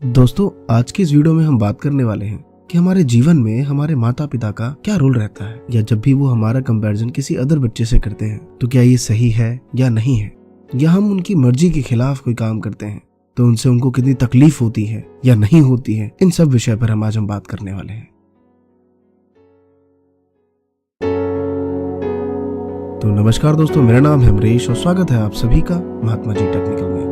दोस्तों, आज की इस वीडियो में हम बात करने वाले हैं कि हमारे जीवन में हमारे माता पिता का क्या रोल रहता है, या जब भी वो हमारा कंपैरिजन किसी अदर बच्चे से करते हैं तो क्या ये सही है या नहीं है, या हम उनकी मर्जी के खिलाफ कोई काम करते हैं तो उनसे उनको कितनी तकलीफ होती है या नहीं होती है। इन सब विषय पर आज हम बात करने वाले हैं। तो नमस्कार दोस्तों, मेरा नाम है अमरीश और स्वागत है आप सभी का महात्मा जी टेक्निकल में।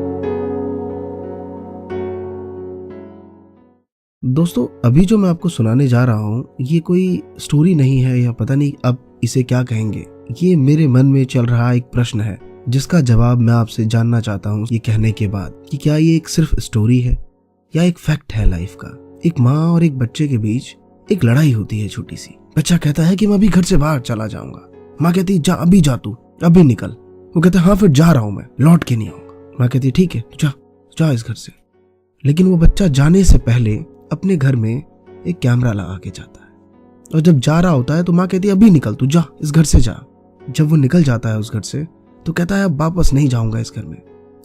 दोस्तों, अभी जो मैं आपको सुनाने जा रहा हूँ ये कोई स्टोरी नहीं है, या पता नहीं अब इसे क्या कहेंगे। ये मेरे मन में चल रहा एक प्रश्न है जिसका जवाब मैं आपसे जानना चाहता हूँ ये कहने के बाद कि क्या ये एक सिर्फ स्टोरी है या एक फैक्ट है लाइफ का। एक माँ और एक बच्चे के बीच एक लड़ाई होती है छोटी सी। बच्चा कहता है कि मैं अभी घर से बाहर चला जाऊंगा। माँ कहती जा, अभी जा, तू अभी निकल। वो कहता है हाँ फिर जा रहा हूं, मैं लौट के नहीं आऊंगा। माँ कहती है ठीक है, जा जा इस घर से। लेकिन वो बच्चा जाने से पहले अपने घर में एक कैमरा लगा के जाता है, और जब जा रहा होता है तो माँ कहती है अभी निकल, तू जा इस घर से जा। जब वो निकल जाता है उस घर से तो कहता है अब वापस नहीं जाऊंगा इस घर में।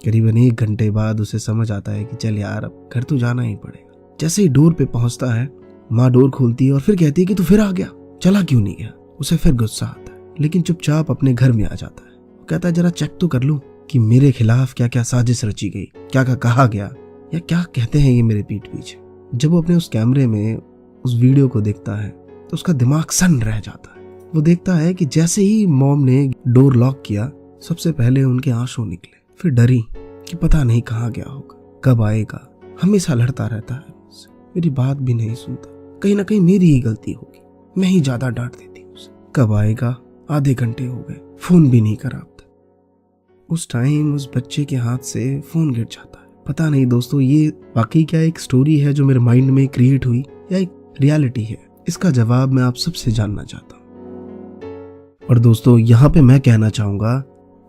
करीबन 1 घंटे बाद उसे समझ आता है कि चल यार, अब घर तो जाना ही पड़ेगा। जैसे ही डोर पे पहुंचता है, माँ डोर खोलती है और फिर कहती है कि तू फिर आ गया, चला क्यों नहीं गया। उसे फिर गुस्सा आता है, लेकिन चुपचाप अपने घर में आ जाता है। वो कहता है जरा चेक तो कर लूं कि मेरे खिलाफ क्या क्या साजिश रची गई, क्या क्या कहा गया, या क्या कहते हैं ये मेरे पीठ पीछे। जब वो अपने उस कैमरे में उस वीडियो को देखता है तो उसका दिमाग सन्न रह जाता है। वो देखता है कि जैसे ही मॉम ने डोर लॉक किया, सबसे पहले उनके आंसू निकले। फिर डरी कि पता नहीं कहाँ गया होगा, कब आएगा। हमेशा लड़ता रहता है मुझसे, मेरी बात भी नहीं सुनता। कहीं ना कहीं मेरी ही गलती होगी, मैं ही ज्यादा डांट देती हूँ उसे। कब आएगा, आधे घंटे हो गए, फोन भी नहीं करा अब तक। उस टाइम उस बच्चे के हाथ से फोन गिर जाता है। पता नहीं दोस्तों, ये वाकई क्या एक स्टोरी है जो मेरे माइंड में क्रिएट हुई, या एक रियलिटी है। इसका जवाब मैं आप सबसे जानना चाहता हूँ। और दोस्तों, यहाँ पे मैं कहना चाहूंगा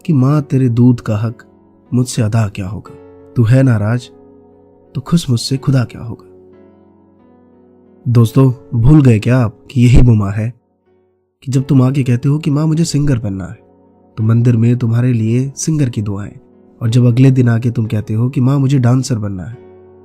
कि माँ तेरे दूध का हक मुझसे अदा क्या होगा। तू है नाराज तो खुश मुझसे खुदा क्या होगा। दोस्तों, भूल गए क्या आप कि यही वो माँ है कि जब तुम आके कहते हो कि माँ मुझे सिंगर बनना है, तो मंदिर में तुम्हारे लिए सिंगर की दुआएं। और जब अगले दिन आके तुम कहते हो कि माँ मुझे डांसर बनना है,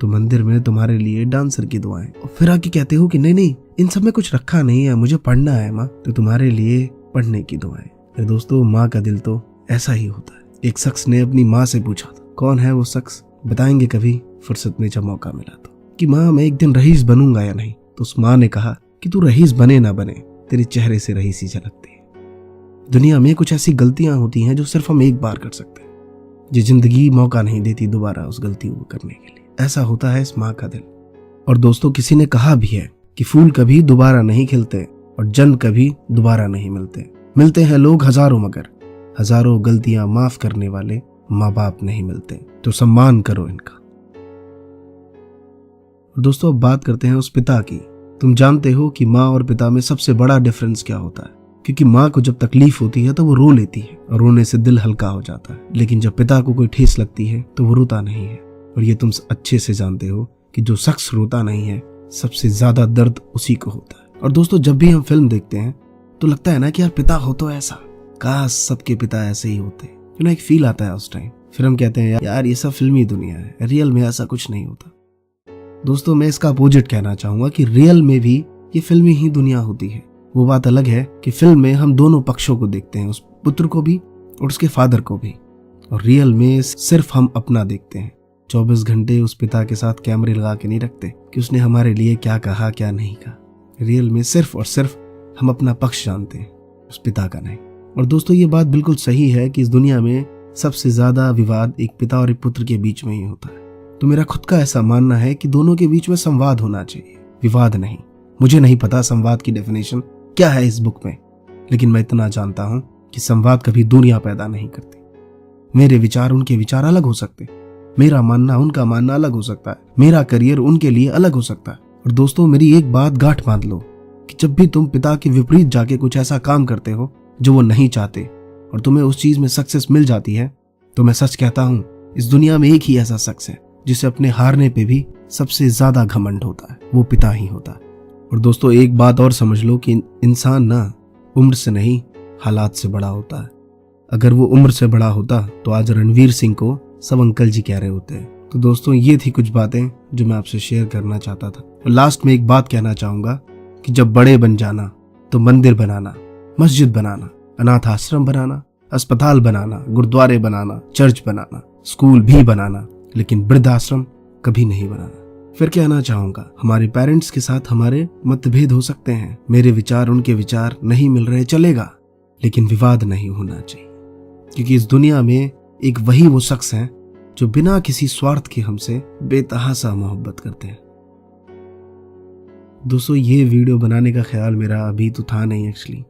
तो मंदिर में तुम्हारे लिए डांसर की दुआएं। और फिर आके कहते हो कि नहीं नहीं, इन सब में कुछ रखा नहीं है, मुझे पढ़ना है माँ, तो तुम्हारे लिए पढ़ने की दुआएं। तो दोस्तों, माँ का दिल तो ऐसा ही होता है। एक शख्स ने अपनी माँ से पूछा था, कौन है वो शख्स, बताएंगे कभी फुर्सत में जब मौका मिला तो, कि माँ मैं एक दिन रईस बनूंगा या नहीं। तो उस माँ ने कहा कि तू रईस बने ना बने, तेरे चेहरे से रईसी झलकती है। दुनिया में कुछ ऐसी गलतियां होती हैं जो सिर्फ हम एक बार कर सकते हैं, जो जिंदगी मौका नहीं देती दोबारा उस गलती को करने के लिए। ऐसा होता है इस माँ का दिल। और दोस्तों, किसी ने कहा भी है कि फूल कभी दोबारा नहीं खिलते और जन्म कभी दोबारा नहीं मिलते। मिलते हैं लोग हजारों, मगर हजारों गलतियां माफ करने वाले माँ बाप नहीं मिलते। तो सम्मान करो इनका। दोस्तों, अब बात करते हैं उस पिता की। तुम जानते हो कि माँ और पिता में सबसे बड़ा डिफरेंस क्या होता है, क्योंकि माँ को जब तकलीफ होती है तो वो रो लेती है और रोने से दिल हल्का हो जाता है, लेकिन जब पिता को कोई ठेस लगती है तो वो रोता नहीं है। और ये तुम अच्छे से जानते हो कि जो शख्स रोता नहीं है, सबसे ज्यादा दर्द उसी को होता है। और दोस्तों, जब भी हम फिल्म देखते हैं तो लगता है ना कि यार पिता हो तो ऐसा, काश सबके पिता ऐसे ही होते। एक फील आता है उस टाइम। फिर हम कहते हैं यार ये सब फिल्मी दुनिया है, रियल में ऐसा कुछ नहीं होता। दोस्तों, मैं इसका अपोजिट कहना चाहूंगा कि रियल में भी ये फिल्मी ही दुनिया होती है। वो बात अलग है कि फिल्म में हम दोनों पक्षों को देखते हैं, उस पुत्र को भी और उसके फादर को भी, और रियल में सिर्फ हम अपना देखते हैं। 24 घंटे उस पिता के साथ कैमरे लगा के नहीं रखते कि उसने हमारे लिए क्या कहा क्या नहीं कहा। रियल में सिर्फ और सिर्फ हम अपना पक्ष जानते हैं, उस पिता का नहीं। और दोस्तों, ये बात बिल्कुल सही है कि इस दुनिया में सबसे ज्यादा विवाद एक पिता और एक पुत्र के बीच में ही होता है। तो मेरा खुद का ऐसा मानना है कि दोनों के बीच में संवाद होना चाहिए, विवाद नहीं। मुझे नहीं पता संवाद की डेफिनेशन क्या है इस बुक में, लेकिन मैं इतना जानता हूं कि संवाद कभी दूरियां पैदा नहीं करती। मेरे विचार उनके विचार अलग हो सकते, मेरा मानना उनका मानना अलग हो सकता है, मेरा करियर उनके लिए अलग हो सकता है। और दोस्तों, मेरी एक बात गांठ बांध लो कि जब भी तुम पिता के विपरीत जाके कुछ ऐसा काम करते हो जो वो नहीं चाहते और तुम्हें उस चीज में सक्सेस मिल जाती है, तो मैं सच कहता हूं, इस दुनिया में एक ही ऐसा शख्स है जिसे अपने हारने पे भी सबसे ज्यादा घमंड होता है, वो पिता ही होता है। और दोस्तों, एक बात और समझ लो कि इंसान ना उम्र से नहीं, हालात से बड़ा होता है। अगर वो उम्र से बड़ा होता तो आज रणवीर सिंह को सब अंकल जी कह रहे होते हैं। तो दोस्तों ये थी कुछ बातें जो मैं आपसे शेयर करना चाहता था। और लास्ट में एक बात कहना चाहूंगा कि जब बड़े बन जाना तो मंदिर बनाना, मस्जिद बनाना, अनाथ आश्रम बनाना, अस्पताल बनाना, गुरुद्वारे बनाना, चर्च बनाना, स्कूल भी बनाना, लेकिन वृद्धाश्रम कभी नहीं बनाना। फिर कहना चाहूंगा, हमारे पेरेंट्स के साथ हमारे मतभेद हो सकते हैं, मेरे विचार उनके विचार नहीं मिल रहे, चलेगा, लेकिन विवाद नहीं होना चाहिए, क्योंकि इस दुनिया में एक वही वो शख्स है जो बिना किसी स्वार्थ के हमसे बेतहासा मोहब्बत करते हैं। दोस्तों ये वीडियो बनाने का ख्याल मेरा अभी तो था नहीं। एक्चुअली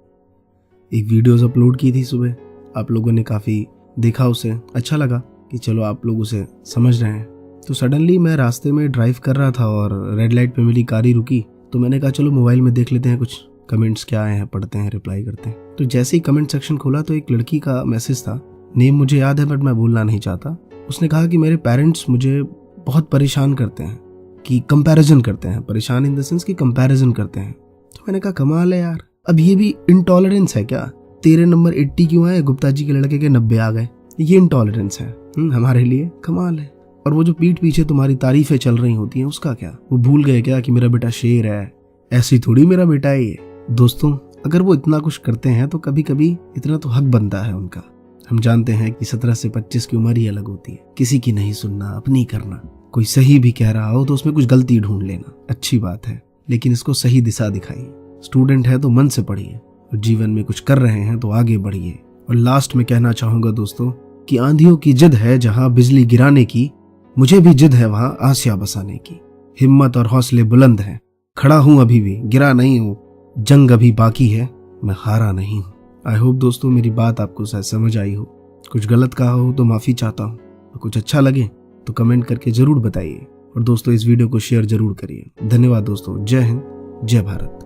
एक वीडियोस अपलोड की थी सुबह, आप लोगों ने काफ़ी देखा, उसे अच्छा लगा कि चलो आप लोग उसे समझ रहे हैं। तो सडनली मैं रास्ते में ड्राइव कर रहा था और रेड लाइट पे मेरी कार ही रुकी, तो मैंने कहा चलो मोबाइल में देख लेते हैं कुछ कमेंट्स क्या आए हैं, पढ़ते हैं, रिप्लाई करते हैं। तो जैसे ही कमेंट सेक्शन खोला तो एक लड़की का मैसेज था, नेम मुझे याद है बट मैं बोलना नहीं चाहता। उसने कहा कि मेरे पेरेंट्स मुझे बहुत परेशान करते हैं, कि कंपैरिजन करते हैं, परेशान इन द सेंस कि कंपैरिजन करते हैं। तो मैंने कहा कमाल है यार, अब ये भी इंटॉलरेंस है क्या? तेरे नंबर 80 क्यों आए, गुप्ता जी के लड़के के 90 आ गए, ये इंटॉलरेंस है? हमारे लिए कमाल है। और वो जो पीठ पीछे तुम्हारी तारीफें चल रही होती हैं उसका क्या? वो भूल गए क्या कि मेरा बेटा शेर है? ऐसी थोड़ी मेरा बेटा है ये। दोस्तों अगर वो इतना कुछ करते हैं तो कभी कभी इतना तो हक बनता है उनका। हम जानते हैं कि 17 से 25 की उम्र ही अलग होती है, किसी की नहीं सुनना, अपनी करना। कोई सही भी कह रहा हो तो उसमें कुछ गलती ढूंढ लेना अच्छी बात है, लेकिन इसको सही दिशा दिखाइए। स्टूडेंट है तो मन से पढ़िए, और जीवन में कुछ कर रहे हैं तो आगे बढ़िए। और लास्ट में कहना चाहूंगा दोस्तों कि आंधियों की जिद है जहां बिजली गिराने की, मुझे भी जिद है वहां आसिया बसाने की। हिम्मत और हौसले बुलंद हैं, खड़ा हूं अभी भी, गिरा नहीं हूं, जंग अभी बाकी है, मैं हारा नहीं हूं। आई होप दोस्तों मेरी बात आपको शायद समझ आई हो। कुछ गलत कहा हो तो माफी चाहता हूं, और कुछ अच्छा लगे तो कमेंट करके जरूर बताइए। और दोस्तों इस वीडियो को शेयर जरूर करिए। धन्यवाद दोस्तों। जय हिंद, जय भारत।